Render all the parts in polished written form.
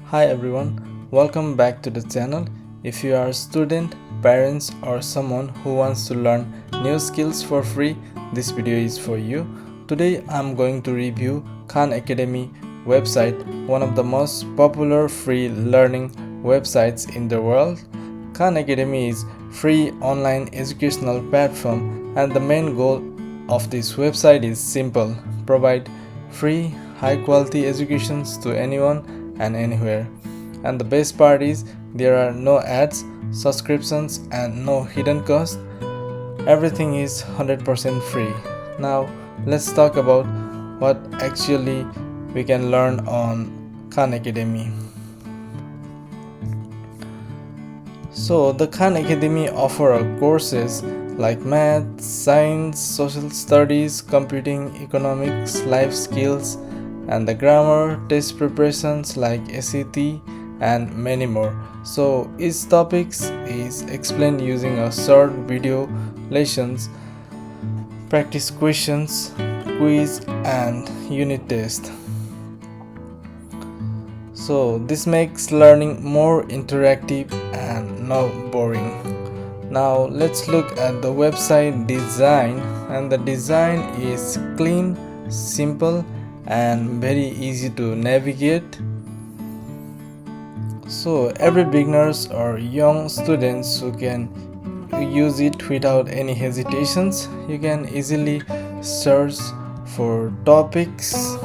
Hi everyone, welcome back to the channel. If you are a student, parents or someone who wants to learn new skills for free, this video is for you. Today I'm going to review Khan Academy website, one of the most popular free learning websites in the world. Khan Academy is free online educational platform and the main goal of this website is simple: provide free high quality educations to anyone and anywhere. And the best part is there are no ads, subscriptions and no hidden cost. Everything is 100% free. Now let's talk about what actually we can learn on Khan Academy. So the Khan Academy offer courses like math, science, social studies, computing, economics, life skills, and the grammar, test preparations like SAT, and many more. So each topics is explained using a short video lessons, practice questions, quiz, and unit test. So this makes learning more interactive and not boring. Now let's look at the website design, and the design is clean, simple and very easy to navigate. So every beginners or young students who can use it without any hesitations. You can easily search for topics,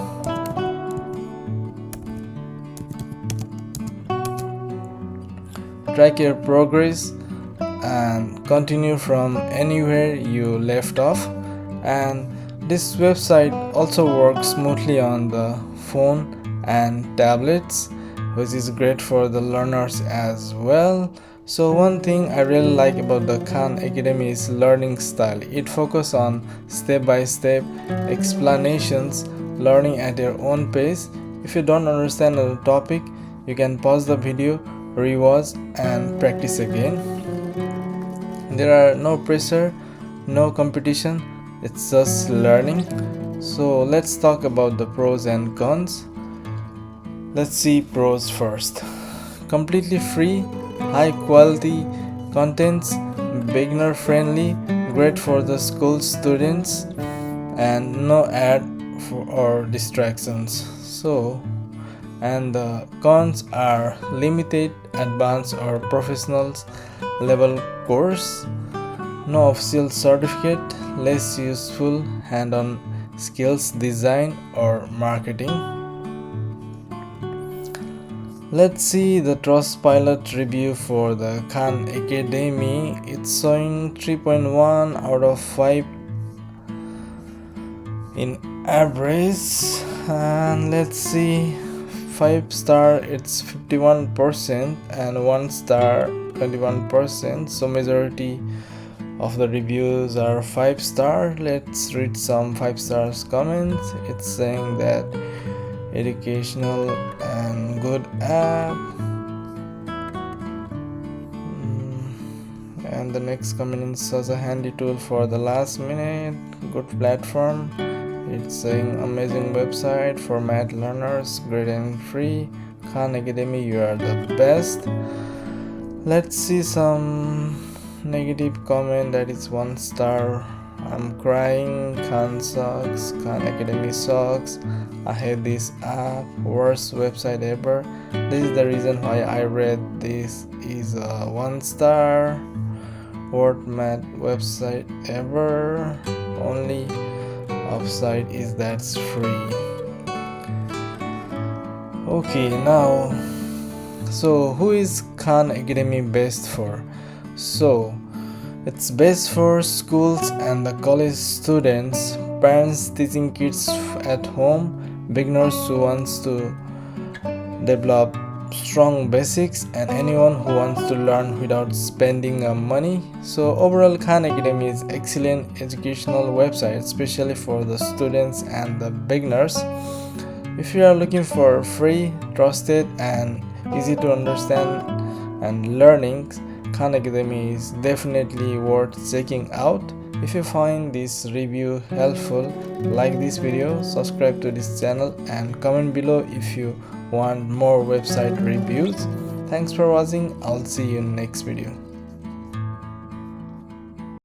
track your progress and continue from anywhere you left off. And this website also works smoothly on the phone and tablets, which is great for the learners as well. So one thing I really like about the Khan Academy is learning style. It focuses on step-by-step explanations, learning at your own pace. If you don't understand a topic, you can pause the video, rewatch and practice again. There are no pressure, no competition, it's just learning. So let's talk about the pros and cons. Let's see pros first. Completely free, high quality contents, beginner friendly, great for the school students, and no ad or distractions. And the cons are limited advanced or professionals level course, no official certificate, less useful hand-on skills, design or marketing. Let's see the Trustpilot review for the Khan Academy. It's showing 3.1 out of 5 in average. And let's see, 5 star it's 51% and 1 star 21%. So majority of the reviews are 5 star. Let's read some 5 stars comments. It's saying that educational and good app. And the next comment is such a handy tool for the last minute, good platform. It's saying amazing website for math learners, great and free. Khan Academy, you are the best. Let's see some negative comment. That is 1 star. I'm crying, Khan sucks, Khan Academy sucks, I hate this app, worst website ever. This is the reason why I read this is a 1 star. Worst math website ever. Only upside is that's free. Okay, now so who is Khan Academy best for? So it's best for schools and the college students, parents teaching kids at home, beginners who wants to develop strong basics, and anyone who wants to learn without spending money. So overall, Khan Academy is excellent educational website, especially for the students and the beginners. If you are looking for free, trusted and easy to understand and learning, Khan Academy is definitely worth checking out. If you find this review helpful, like this video, subscribe to this channel and comment below if you want more website reviews. Thanks for watching. I'll see you in next video.